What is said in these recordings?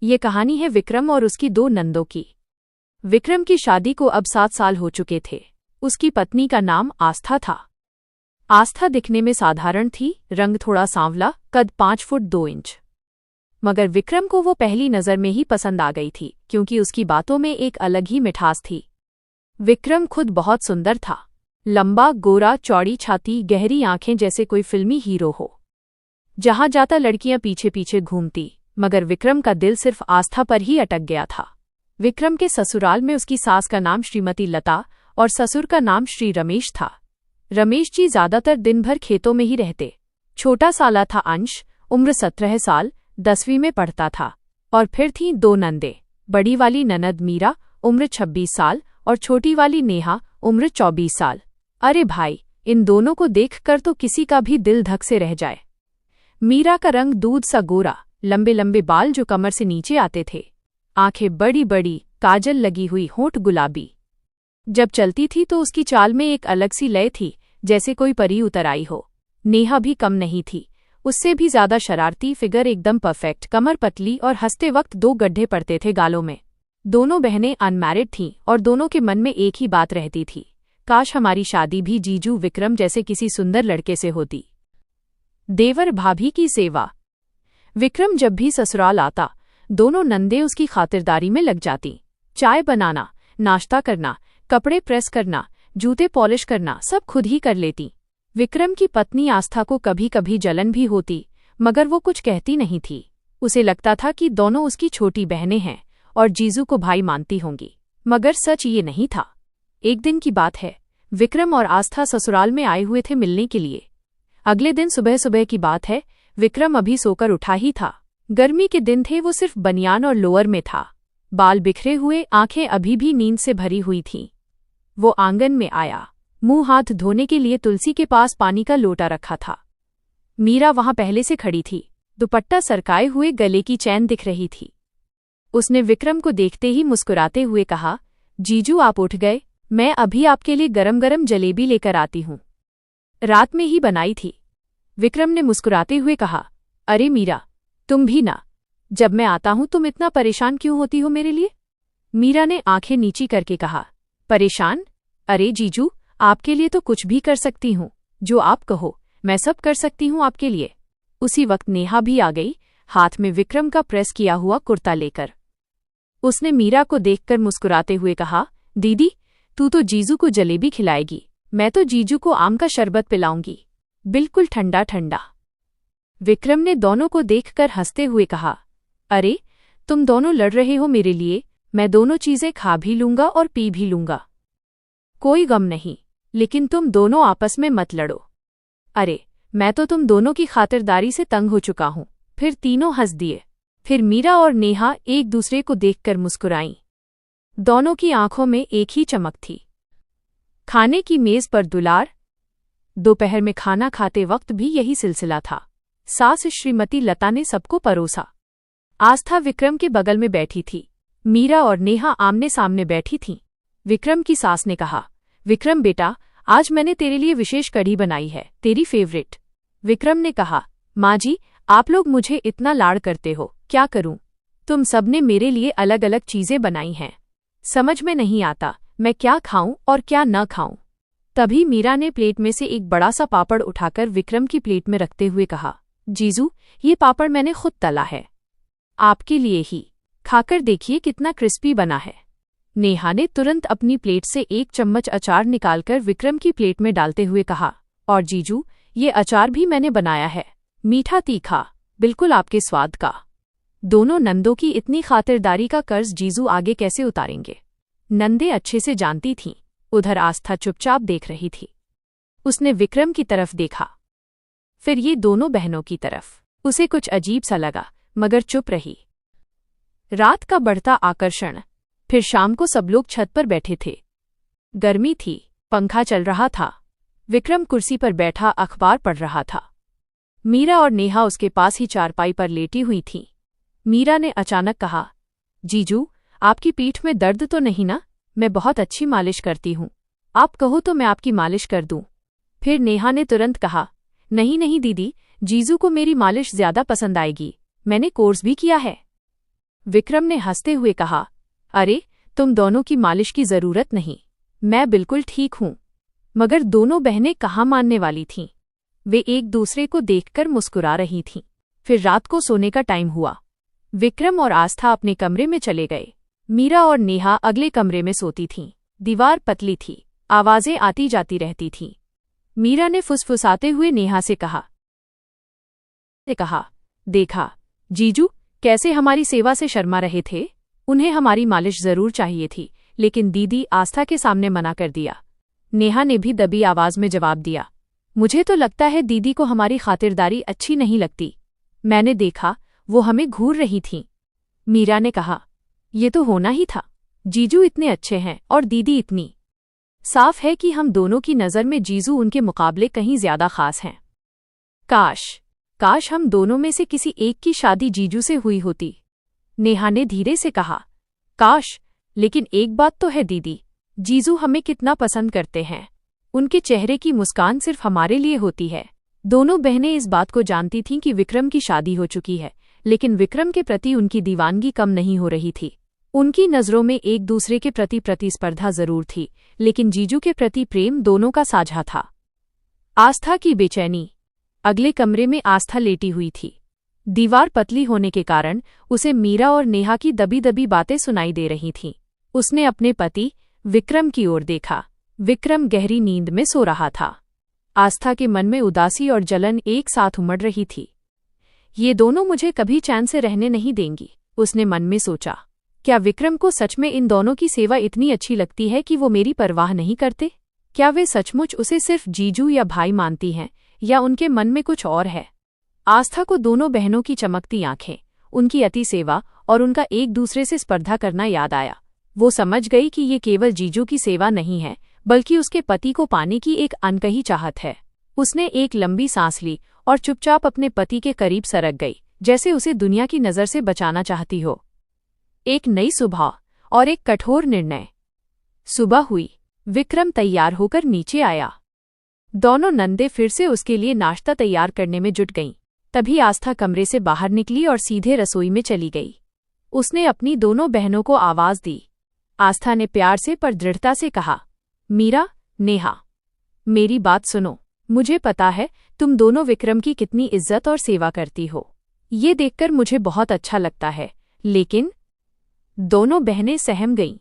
ये कहानी है विक्रम और उसकी दो नंदों की। विक्रम की शादी को अब 7 साल हो चुके थे। उसकी पत्नी का नाम आस्था था। आस्था दिखने में साधारण थी, रंग थोड़ा सांवला, कद 5 फुट 2 इंच। मगर विक्रम को वो पहली नज़र में ही पसंद आ गई थी, क्योंकि उसकी बातों में एक अलग ही मिठास थी। विक्रम खुद बहुत सुंदर था, लंबा, गोरा, चौड़ी छाती, गहरी आंखें, जैसे कोई फिल्मी हीरो हो। जहां जाता लड़कियां पीछे पीछे घूमती, मगर विक्रम का दिल सिर्फ आस्था पर ही अटक गया था। विक्रम के ससुराल में उसकी सास का नाम श्रीमती लता और ससुर का नाम श्री रमेश था। रमेश जी ज्यादातर दिन भर खेतों में ही रहते। छोटा साला था अंश, उम्र 17 साल, 10वीं में पढ़ता था। और फिर थीं दो नंदे, बड़ी वाली ननद मीरा, उम्र 26 साल, और छोटी वाली नेहा, उम्र 24 साल। अरे भाई, इन दोनों को देखकर तो किसी का भी दिल धक से रह जाए। मीरा का रंग दूध सा गोरा, लंबे लंबे बाल जो कमर से नीचे आते थे, आंखें बड़ी बड़ी, काजल लगी हुई, होंठ गुलाबी। जब चलती थी तो उसकी चाल में एक अलग सी लय थी, जैसे कोई परी उतर आई हो। नेहा भी कम नहीं थी, उससे भी ज्यादा शरारती, फिगर एकदम परफेक्ट, कमर पतली, और हंसते वक्त 2 गड्ढे पड़ते थे गालों में। दोनों बहनें अनमैरिड थीं और दोनों के मन में एक ही बात रहती थी, काश हमारी शादी भी जीजू विक्रम जैसे किसी सुंदर लड़के से होती। देवर भाभी की सेवा। विक्रम जब भी ससुराल आता, दोनों नंदे उसकी खातिरदारी में लग जाती। चाय बनाना, नाश्ता करना, कपड़े प्रेस करना, जूते पॉलिश करना, सब खुद ही कर लेती। विक्रम की पत्नी आस्था को कभी कभी जलन भी होती, मगर वो कुछ कहती नहीं थी। उसे लगता था कि दोनों उसकी छोटी बहनें हैं और जीजू को भाई मानती होंगी, मगर सच ये नहीं था। एक दिन की बात है, विक्रम और आस्था ससुराल में आए हुए थे मिलने के लिए। अगले दिन सुबह सुबह की बात है, विक्रम अभी सोकर उठा ही था। गर्मी के दिन थे, वो सिर्फ बनियान और लोअर में था, बाल बिखरे हुए, आंखें अभी भी नींद से भरी हुई थीं। वो आंगन में आया, मुंह हाथ धोने के लिए तुलसी के पास पानी का लोटा रखा था। मीरा वहां पहले से खड़ी थी, दुपट्टा सरकाए हुए, गले की चैन दिख रही थी। उसने विक्रम को देखते ही मुस्कुराते हुए कहा, जीजू आप उठ गए, मैं अभी आपके लिए गरम गरम जलेबी लेकर आती हूँ, रात में ही बनाई थी। विक्रम ने मुस्कुराते हुए कहा, अरे मीरा, तुम भी ना, जब मैं आता हूं तुम इतना परेशान क्यों होती हो मेरे लिए? मीरा ने आंखें नीची करके कहा, परेशान? अरे जीजू, आपके लिए तो कुछ भी कर सकती हूँ, जो आप कहो मैं सब कर सकती हूँ आपके लिए। उसी वक्त नेहा भी आ गई, हाथ में विक्रम का प्रेस किया हुआ कुर्ता लेकर। उसने मीरा को देखकर मुस्कुराते हुए कहा, दीदी, तू तो जीजू को जलेबी खिलाएगी, मैं तो जीजू को आम का शरबत पिलाऊंगी, बिल्कुल ठंडा ठंडा। विक्रम ने दोनों को देखकर हंसते हुए कहा, अरे तुम दोनों लड़ रहे हो मेरे लिए, मैं दोनों चीजें खा भी लूंगा और पी भी लूंगा, कोई गम नहीं, लेकिन तुम दोनों आपस में मत लड़ो। अरे मैं तो तुम दोनों की खातिरदारी से तंग हो चुका हूं। फिर तीनों हंस दिए। फिर मीरा और नेहा एक दूसरे को देखकर मुस्कुराईं। दोनों की आंखों में एक ही चमक थी। खाने की मेज पर दुलार। दोपहर में खाना खाते वक्त भी यही सिलसिला था। सास श्रीमती लता ने सबको परोसा। आस्था विक्रम के बगल में बैठी थी। मीरा और नेहा आमने सामने बैठी थीं। विक्रम की सास ने कहा, विक्रम बेटा, आज मैंने तेरे लिए विशेष कढ़ी बनाई है, तेरी फेवरेट। विक्रम ने कहा, माँ जी, आप लोग मुझे इतना लाड़ करते हो, क्या करूं? तुम सबने मेरे लिए अलग अलग चीजें बनाई हैं, समझ में नहीं आता मैं क्या खाऊं और क्या न खाऊं। तभी मीरा ने प्लेट में से एक बड़ा सा पापड़ उठाकर विक्रम की प्लेट में रखते हुए कहा, जीजू, ये पापड़ मैंने खुद तला है, आपके लिए ही, खाकर देखिए कितना क्रिस्पी बना है। नेहा ने तुरंत अपनी प्लेट से 1 चम्मच अचार निकालकर विक्रम की प्लेट में डालते हुए कहा, और जीजू, ये अचार भी मैंने बनाया है, मीठा तीखा, बिल्कुल आपके स्वाद का। दोनों नंदों की इतनी खातिरदारी का कर्ज जीजू आगे कैसे उतारेंगे? नंदे अच्छे से जानती थीं। उधर आस्था चुपचाप देख रही थी। उसने विक्रम की तरफ देखा, फिर ये दोनों बहनों की तरफ। उसे कुछ अजीब सा लगा, मगर चुप रही। रात का बढ़ता आकर्षण। फिर शाम को सब लोग छत पर बैठे थे। गर्मी थी, पंखा चल रहा था। विक्रम कुर्सी पर बैठा अखबार पढ़ रहा था। मीरा और नेहा उसके पास ही चारपाई पर लेटी हुई थीं। मीरा ने अचानक कहा, जीजू, आपकी पीठ में दर्द तो नहीं ना? मैं बहुत अच्छी मालिश करती हूँ, आप कहो तो मैं आपकी मालिश कर दूं। फिर नेहा ने तुरंत कहा, नहीं नहीं दीदी, जीजू को मेरी मालिश ज्यादा पसंद आएगी, मैंने कोर्स भी किया है। विक्रम ने हंसते हुए कहा, अरे तुम दोनों की मालिश की जरूरत नहीं, मैं बिल्कुल ठीक हूं। मगर दोनों बहनें कहाँ मानने वाली थीं। वे एक दूसरे को देखकर मुस्कुरा रही थीं। फिर रात को सोने का टाइम हुआ। विक्रम और आस्था अपने कमरे में चले गए। मीरा और नेहा अगले कमरे में सोती थीं। दीवार पतली थी, आवाजें आती जाती रहती थीं। मीरा ने फुसफुसाते हुए नेहा से कहा, देखा जीजू कैसे हमारी सेवा से शर्मा रहे थे। उन्हें हमारी मालिश जरूर चाहिए थी, लेकिन दीदी आस्था के सामने मना कर दिया। नेहा ने भी दबी आवाज में जवाब दिया, मुझे तो लगता है दीदी को हमारी खातिरदारी अच्छी नहीं लगती। मैंने देखा वो हमें घूर रही थीं। मीरा ने कहा, ये तो होना ही था। जीजू इतने अच्छे हैं और दीदी इतनी। साफ है कि हम दोनों की नज़र में जीजू उनके मुकाबले कहीं ज्यादा खास हैं। काश हम दोनों में से किसी एक की शादी जीजू से हुई होती। नेहा ने धीरे से कहा, काश, लेकिन एक बात तो है दीदी, जीजू हमें कितना पसंद करते हैं। उनके चेहरे की मुस्कान सिर्फ हमारे लिए होती है। दोनों बहनें इस बात को जानती थीं कि विक्रम की शादी हो चुकी है, लेकिन विक्रम के प्रति उनकी दीवानगी कम नहीं हो रही थी। उनकी नज़रों में एक दूसरे के प्रति प्रतिस्पर्धा जरूर थी, लेकिन जीजू के प्रति प्रेम दोनों का साझा था। आस्था की बेचैनी। अगले कमरे में आस्था लेटी हुई थी। दीवार पतली होने के कारण उसे मीरा और नेहा की दबी दबी बातें सुनाई दे रही थीं। उसने अपने पति विक्रम की ओर देखा। विक्रम गहरी नींद में सो रहा था। आस्था के मन में उदासी और जलन एक साथ उमड़ रही थी। ये दोनों मुझे कभी चैन से रहने नहीं देंगी, उसने मन में सोचा। क्या विक्रम को सच में इन दोनों की सेवा इतनी अच्छी लगती है कि वो मेरी परवाह नहीं करते? क्या वे सचमुच उसे सिर्फ जीजू या भाई मानती हैं, या उनके मन में कुछ और है? आस्था को दोनों बहनों की चमकती आंखें, उनकी अति सेवा और उनका एक दूसरे से स्पर्धा करना याद आया। वो समझ गई कि ये केवल जीजू की सेवा नहीं है, बल्कि उसके पति को पाने की एक अनकही चाहत है। उसने एक लंबी सांस ली और चुपचाप अपने पति के करीब सरक गई, जैसे उसे दुनिया की नज़र से बचाना चाहती हो। एक नई सुबह और एक कठोर निर्णय। सुबह हुई। विक्रम तैयार होकर नीचे आया। दोनों नंदे फिर से उसके लिए नाश्ता तैयार करने में जुट गईं। तभी आस्था कमरे से बाहर निकली और सीधे रसोई में चली गई। उसने अपनी दोनों बहनों को आवाज दी। आस्था ने प्यार से पर दृढ़ता से कहा, मीरा, नेहा, मेरी बात सुनो। मुझे पता है तुम दोनों विक्रम की कितनी इज्जत और सेवा करती हो। ये देखकर मुझे बहुत अच्छा लगता है, लेकिन दोनों बहनें सहम गईं।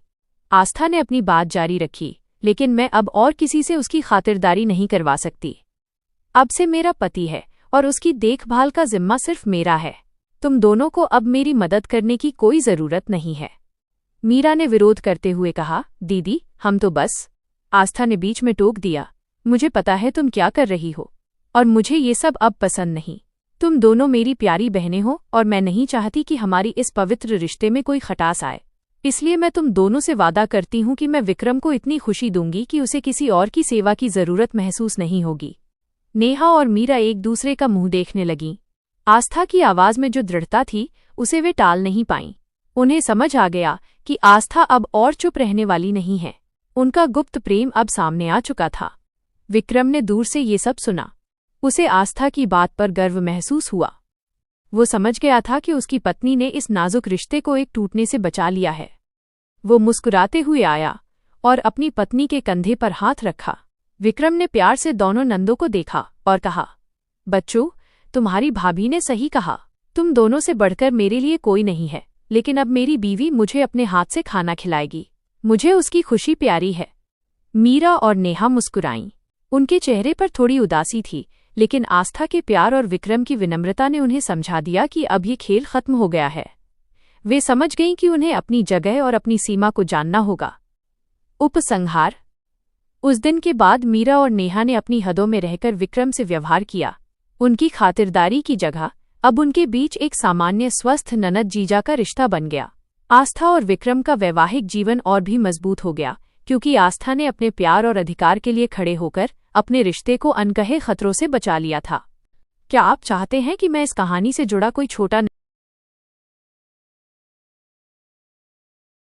आस्था ने अपनी बात जारी रखी, लेकिन मैं अब और किसी से उसकी खातिरदारी नहीं करवा सकती। अब से मेरा पति है और उसकी देखभाल का जिम्मा सिर्फ मेरा है। तुम दोनों को अब मेरी मदद करने की कोई जरूरत नहीं है। मीरा ने विरोध करते हुए कहा, दीदी, हम तो बस। आस्था ने बीच में टोक दिया, मुझे पता है तुम क्या कर रही हो, और मुझे ये सब अब पसंद नहीं। तुम दोनों मेरी प्यारी बहनें हो और मैं नहीं चाहती कि हमारी इस पवित्र रिश्ते में कोई खटास आए। इसलिए मैं तुम दोनों से वादा करती हूँ कि मैं विक्रम को इतनी खुशी दूंगी कि उसे किसी और की सेवा की जरूरत महसूस नहीं होगी। नेहा और मीरा एक दूसरे का मुंह देखने लगीं। आस्था की आवाज में जो दृढ़ता थी, उसे वे टाल नहीं पाईं। उन्हें समझ आ गया कि आस्था अब और चुप रहने वाली नहीं है। उनका गुप्त प्रेम अब सामने आ चुका था। विक्रम ने दूर से ये सब सुना। उसे आस्था की बात पर गर्व महसूस हुआ। वो समझ गया था कि उसकी पत्नी ने इस नाजुक रिश्ते को एक टूटने से बचा लिया है। वो मुस्कुराते हुए आया और अपनी पत्नी के कंधे पर हाथ रखा। विक्रम ने प्यार से दोनों नंदों को देखा और कहा, बच्चों, तुम्हारी भाभी ने सही कहा। तुम दोनों से बढ़कर मेरे लिए कोई नहीं है, लेकिन अब मेरी बीवी मुझे अपने हाथ से खाना खिलाएगी। मुझे उसकी खुशी प्यारी है। मीरा और नेहा मुस्कुराईं। उनके चेहरे पर थोड़ी उदासी थी, लेकिन आस्था के प्यार और विक्रम की विनम्रता ने उन्हें समझा दिया कि अब ये खेल खत्म हो गया है। वे समझ गईं कि उन्हें अपनी जगह और अपनी सीमा को जानना होगा। उपसंहार। उस दिन के बाद मीरा और नेहा ने अपनी हदों में रहकर विक्रम से व्यवहार किया। उनकी खातिरदारी की जगह अब उनके बीच एक सामान्य स्वस्थ ननद जीजा का रिश्ता बन गया। आस्था और विक्रम का वैवाहिक जीवन और भी मजबूत हो गया, क्योंकि आस्था ने अपने प्यार और अधिकार के लिए खड़े होकर अपने रिश्ते को अनकहे खतरों से बचा लिया था। क्या आप चाहते हैं कि मैं इस कहानी से जुड़ा कोई छोटा